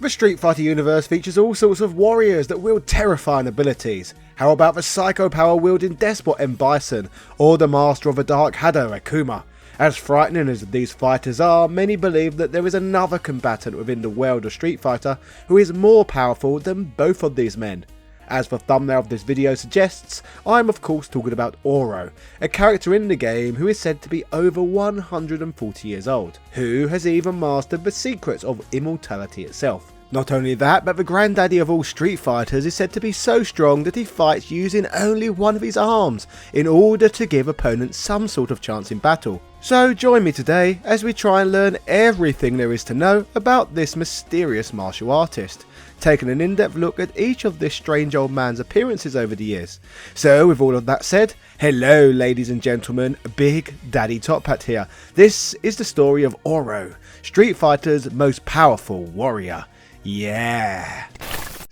The Street Fighter universe features all sorts of warriors that wield terrifying abilities. How about the psycho power wielding despot M. Bison, or the master of the dark Hado Akuma? As frightening as these fighters are, many believe that there is another combatant within the world of Street Fighter who is more powerful than both of these men. As the thumbnail of this video suggests, I am of course talking about Oro, a character in the game who is said to be over 140 years old, who has even mastered the secrets of immortality itself. Not only that, but the granddaddy of all Street Fighters is said to be so strong that he fights using only one of his arms in order to give opponents some sort of chance in battle. So join me today as we try and learn everything there is to know about this mysterious martial artist, taking an in-depth look at each of this strange old man's appearances over the years. So with all of that said, hello ladies and gentlemen, Big Daddy Top Hat here. This is the story of Oro, Street Fighter's most powerful warrior. Yeah.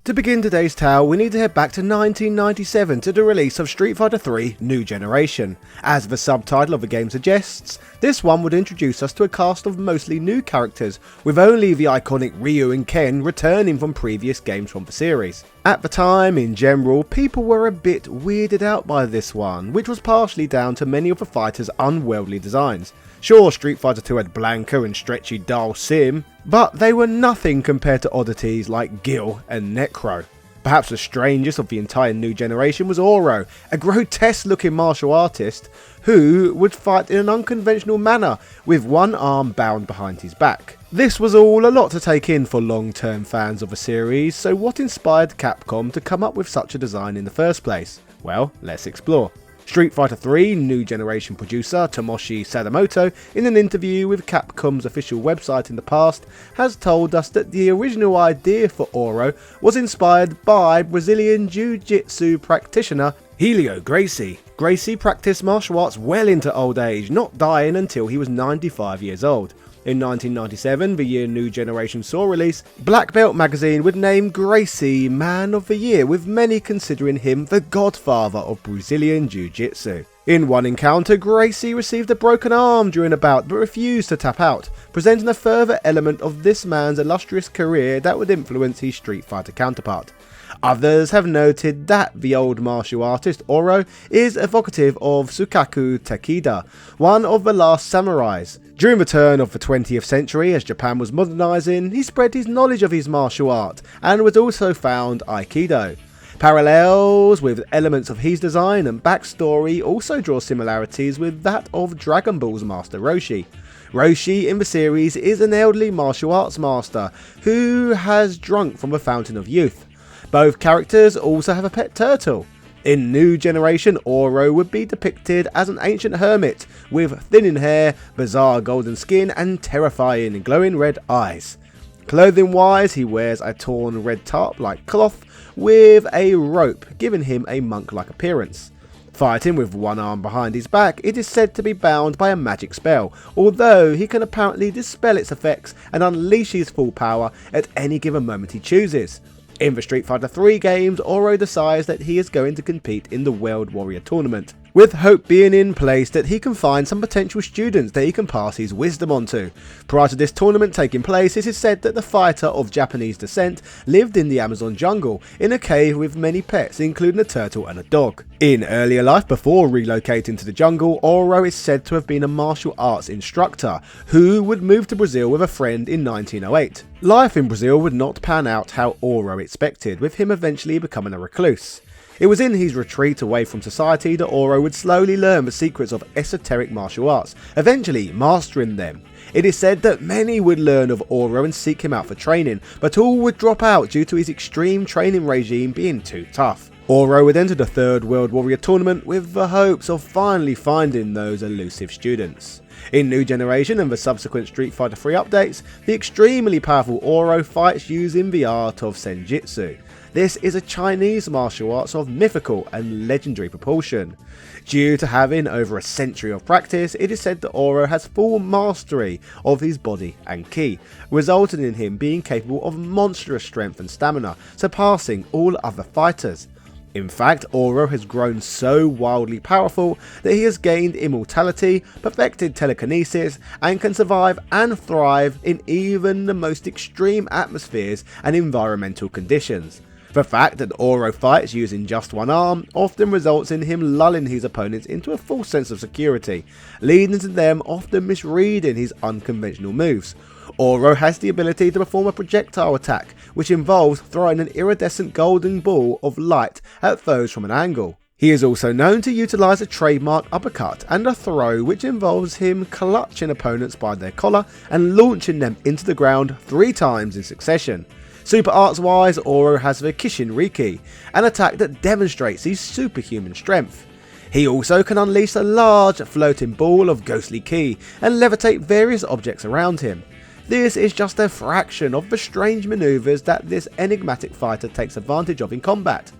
To begin today's tale, we need to head back to 1997 to the release of Street Fighter 3 New Generation. As the subtitle of the game suggests, this one would introduce us to a cast of mostly new characters, with only the iconic Ryu and Ken returning from previous games from the series. At the time, in general, people were a bit weirded out by this one, which was partially down to many of the fighters' unwieldy designs. Sure, Street Fighter 2 had Blanka and stretchy Dal Sim, but they were nothing compared to oddities like Gil and Necro. Perhaps the strangest of the entire new generation was Oro, a grotesque looking martial artist who would fight in an unconventional manner with one arm bound behind his back. This was all a lot to take in for long-term fans of the series, so what inspired Capcom to come up with such a design in the first place? Well, let's explore. Street Fighter 3 New Generation producer Tomoshi Sadamoto, in an interview with Capcom's official website in the past, has told us that the original idea for Oro was inspired by Brazilian Jiu-Jitsu practitioner Helio Gracie. Gracie practiced martial arts well into old age, not dying until he was 95 years old. In 1997, the year New Generation saw release, Black Belt magazine would name Gracie Man of the Year, with many considering him the godfather of Brazilian Jiu-Jitsu. In one encounter, Gracie received a broken arm during a bout but refused to tap out, presenting a further element of this man's illustrious career that would influence his Street Fighter counterpart. Others have noted that the old martial artist Oro is evocative of Sukaku Takeda, one of the last samurais. During the turn of the 20th century, as Japan was modernising, he spread his knowledge of his martial art and was also found Aikido. Parallels with elements of his design and backstory also draw similarities with that of Dragon Ball's Master Roshi. Roshi in the series is an elderly martial arts master who has drunk from the fountain of youth. Both characters also have a pet turtle. In New Generation, Oro would be depicted as an ancient hermit with thinning hair, bizarre golden skin and terrifying glowing red eyes. Clothing wise, he wears a torn red tarp-like cloth with a rope, giving him a monk-like appearance. Fighting with one arm behind his back, it is said to be bound by a magic spell, although he can apparently dispel its effects and unleash his full power at any given moment he chooses. In the Street Fighter 3 games, Oro decides that he is going to compete in the World Warrior Tournament, with hope being in place that he can find some potential students that he can pass his wisdom on to. Prior to this tournament taking place, it is said that the fighter of Japanese descent lived in the Amazon jungle, in a cave with many pets, including a turtle and a dog. In earlier life, before relocating to the jungle, Oro is said to have been a martial arts instructor, who would move to Brazil with a friend in 1908. Life in Brazil would not pan out how Oro expected, with him eventually becoming a recluse. It was in his retreat away from society that Oro would slowly learn the secrets of esoteric martial arts, eventually mastering them. It is said that many would learn of Oro and seek him out for training, but all would drop out due to his extreme training regime being too tough. Oro would enter the Third World Warrior Tournament with the hopes of finally finding those elusive students. In New Generation and the subsequent Street Fighter 3 updates, the extremely powerful Oro fights using the art of Senjutsu. This is a Chinese martial arts of mythical and legendary proportion. Due to having over a century of practice, it is said that Oro has full mastery of his body and ki, resulting in him being capable of monstrous strength and stamina, surpassing all other fighters. In fact, Oro has grown so wildly powerful that he has gained immortality, perfected telekinesis, and can survive and thrive in even the most extreme atmospheres and environmental conditions. The fact that Oro fights using just one arm often results in him lulling his opponents into a false sense of security, leading to them often misreading his unconventional moves. Oro has the ability to perform a projectile attack, which involves throwing an iridescent golden ball of light at foes from an angle. He is also known to utilise a trademark uppercut and a throw which involves him clutching opponents by their collar and launching them into the ground 3 times in succession. Super arts wise, Oro has the Kishin Riki, an attack that demonstrates his superhuman strength. He also can unleash a large floating ball of ghostly ki and levitate various objects around him. This is just a fraction of the strange manoeuvres that this enigmatic fighter takes advantage of in combat.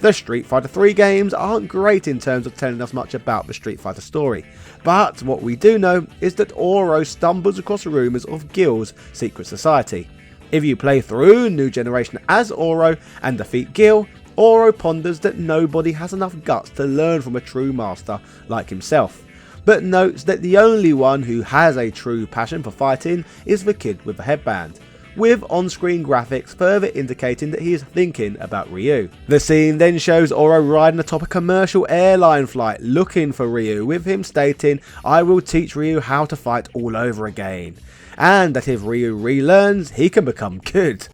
The Street Fighter 3 games aren't great in terms of telling us much about the Street Fighter story, but what we do know is that Oro stumbles across rumours of Gil's secret society. If you play through New Generation as Oro and defeat Gil, Oro ponders that nobody has enough guts to learn from a true master like himself, but notes that the only one who has a true passion for fighting is the kid with the headband, with on-screen graphics further indicating that he is thinking about Ryu. The scene then shows Oro riding atop a commercial airline flight looking for Ryu, with him stating, "I will teach Ryu how to fight all over again," and that if Ryu relearns, he can become good.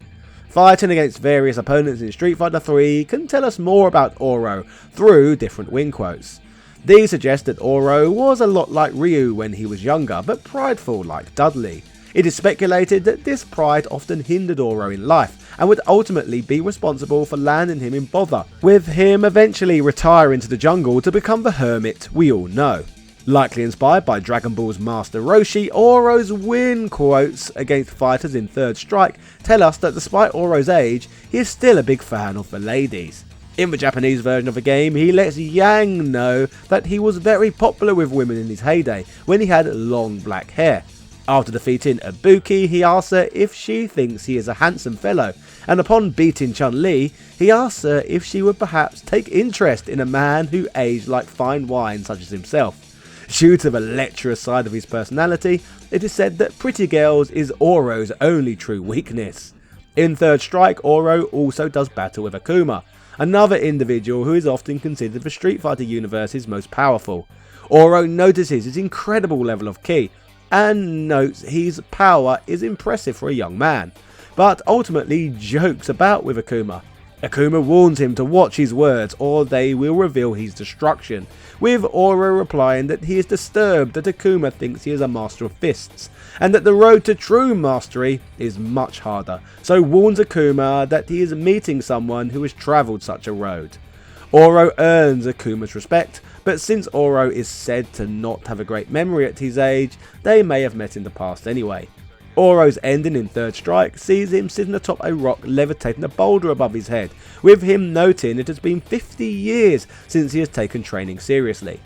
Fighting against various opponents in Street Fighter 3 can tell us more about Oro through different win quotes. These suggest that Oro was a lot like Ryu when he was younger, but prideful like Dudley. It is speculated that this pride often hindered Oro in life and would ultimately be responsible for landing him in bother, with him eventually retiring to the jungle to become the hermit we all know. Likely inspired by Dragon Ball's Master Roshi, Oro's win quotes against fighters in Third Strike tell us that despite Oro's age, he is still a big fan of the ladies. In the Japanese version of the game, he lets Yang know that he was very popular with women in his heyday when he had long black hair. After defeating Ibuki, he asks her if she thinks he is a handsome fellow, and upon beating Chun-Li, he asks her if she would perhaps take interest in a man who aged like fine wine such as himself. Due to the lecherous side of his personality, it is said that pretty girls is Oro's only true weakness. In Third Strike, Oro also does battle with Akuma, another individual who is often considered the Street Fighter universe's most powerful. Oro notices his incredible level of ki, and notes his power is impressive for a young man, but ultimately jokes about with Akuma. Akuma warns him to watch his words or they will reveal his destruction, with Oro replying that he is disturbed that Akuma thinks he is a master of fists, and that the road to true mastery is much harder, so warns Akuma that he is meeting someone who has travelled such a road. Oro earns Akuma's respect, but since Oro is said to not have a great memory at his age, they may have met in the past anyway. Oro's ending in Third Strike sees him sitting atop a rock levitating a boulder above his head, with him noting it has been 50 years since he has taken training seriously,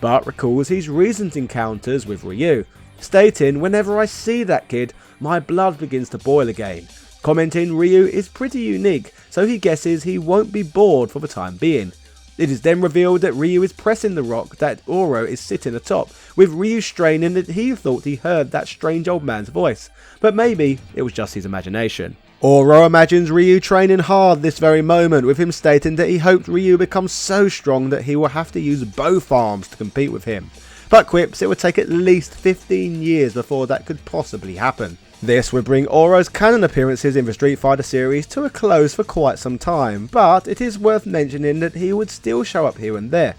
but recalls his recent encounters with Ryu, stating, "Whenever I see that kid, my blood begins to boil again," commenting Ryu is pretty unique, so he guesses he won't be bored for the time being. It is then revealed that Ryu is pressing the rock that Oro is sitting atop, with Ryu straining that he thought he heard that strange old man's voice, but maybe it was just his imagination. Oro imagines Ryu training hard this very moment, with him stating that he hoped Ryu becomes so strong that he will have to use both arms to compete with him, but quips it would take at least 15 years before that could possibly happen. This would bring Oro's canon appearances in the Street Fighter series to a close for quite some time, but it is worth mentioning that he would still show up here and there.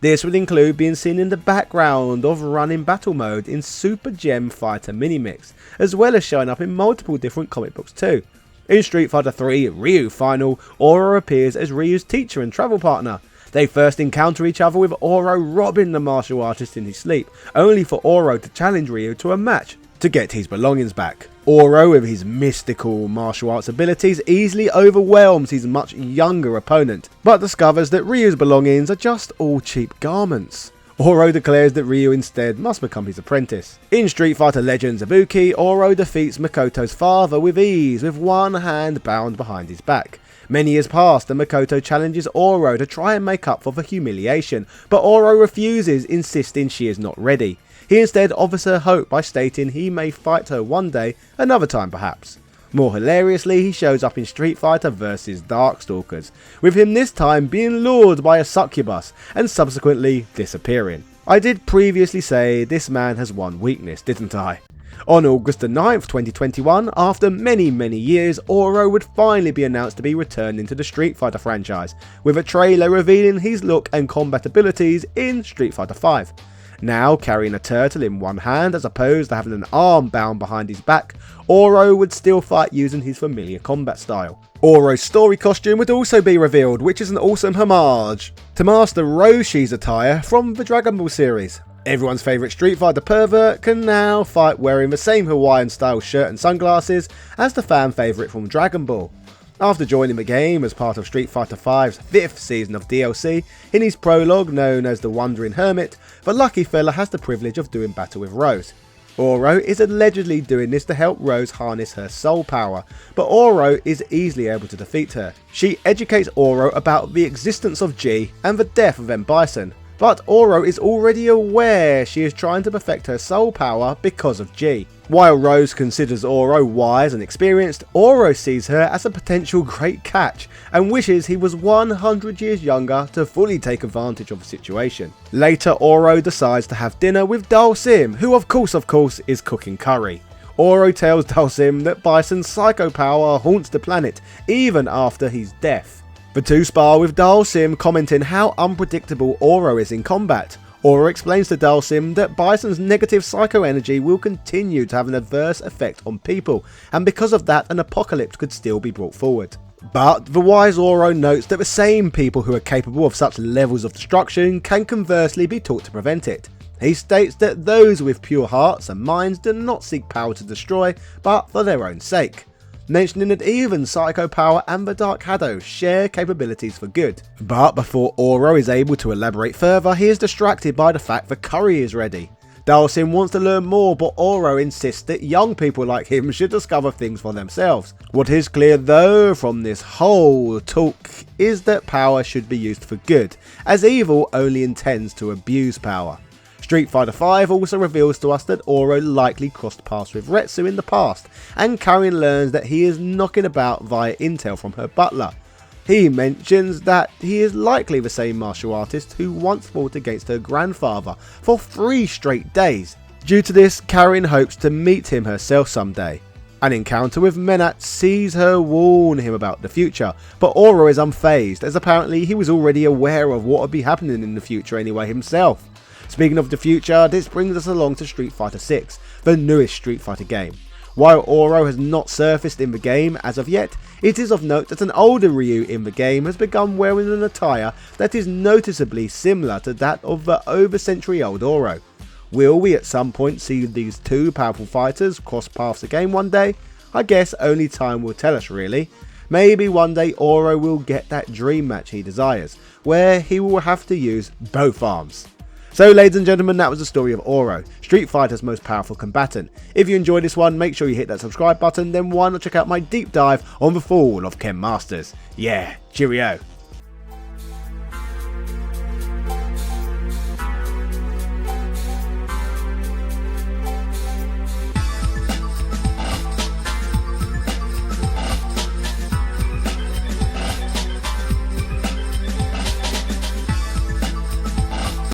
This would include being seen in the background of running battle mode in Super Gem Fighter Minimix, as well as showing up in multiple different comic books too. In Street Fighter 3 Ryu Final, Oro appears as Ryu's teacher and travel partner. They first encounter each other with Oro robbing the martial artist in his sleep, only for Oro to challenge Ryu to a match to get his belongings back. Oro, with his mystical martial arts abilities, easily overwhelms his much younger opponent, but discovers that Ryu's belongings are just all cheap garments. Oro declares that Ryu instead must become his apprentice. In Street Fighter Legends Ibuki, Oro defeats Makoto's father with ease, with one hand bound behind his back, Many years pass and Makoto challenges Oro to try and make up for the humiliation, but Oro refuses, insisting she is not ready. He instead offers her hope by stating he may fight her one day, another time perhaps. More hilariously, he shows up in Street Fighter vs Darkstalkers, with him this time being lured by a succubus and subsequently disappearing. I did previously say this man has one weakness, didn't I? On August the 9th, 2021, after many years, Oro would finally be announced to be returning to the Street Fighter franchise, with a trailer revealing his look and combat abilities in Street Fighter V. Now carrying a turtle in one hand as opposed to having an arm bound behind his back, Oro would still fight using his familiar combat style. Oro's story costume would also be revealed, which is an awesome homage to Master Roshi's attire from the Dragon Ball series. Everyone's favourite Street Fighter pervert can now fight wearing the same Hawaiian style shirt and sunglasses as the fan favourite from Dragon Ball. After joining the game as part of Street Fighter V's 5th season of DLC, in his prologue known as the Wandering Hermit, the lucky fella has the privilege of doing battle with Rose. Oro is allegedly doing this to help Rose harness her soul power, but Oro is easily able to defeat her. She educates Oro about the existence of G and the death of M. Bison, but Oro is already aware she is trying to perfect her soul power because of G. While Rose considers Oro wise and experienced, Oro sees her as a potential great catch and wishes he was 100 years younger to fully take advantage of the situation. Later, Oro decides to have dinner with Dhalsim, who of course is cooking curry. Oro tells Dhalsim that Bison's psycho power haunts the planet even after his death. The two spar with Dhalsim, commenting how unpredictable Oro is in combat. Oro explains to Dhalsim that Bison's negative psycho energy will continue to have an adverse effect on people, and because of that an apocalypse could still be brought forward. But the wise Oro notes that the same people who are capable of such levels of destruction can conversely be taught to prevent it. He states that those with pure hearts and minds do not seek power to destroy, but for their own sake, mentioning that even Psycho Power and the Dark Shadow share capabilities for good. But before Oro is able to elaborate further, he is distracted by the fact the curry is ready. Dhalsim wants to learn more, but Oro insists that young people like him should discover things for themselves. What is clear though from this whole talk is that power should be used for good, as evil only intends to abuse power. Street Fighter V also reveals to us that Oro likely crossed paths with Retsu in the past, and Karin learns that he is knocking about via intel from her butler. He mentions that he is likely the same martial artist who once fought against her grandfather for 3 straight days. Due to this, Karin hopes to meet him herself someday. An encounter with Menat sees her warn him about the future, but Oro is unfazed, as apparently he was already aware of what would be happening in the future anyway himself. Speaking of the future, this brings us along to Street Fighter VI, the newest Street Fighter game. While Oro has not surfaced in the game as of yet, it is of note that an older Ryu in the game has begun wearing an attire that is noticeably similar to that of the over-century-old Oro. Will we at some point see these two powerful fighters cross paths again one day? I guess only time will tell us really. Maybe one day Oro will get that dream match he desires, where he will have to use both arms. So ladies and gentlemen, that was the story of Oro, Street Fighter's most powerful combatant. If you enjoyed this one, make sure you hit that subscribe button, then why not check out my deep dive on the fall of Grandmasters. Yeah, cheerio.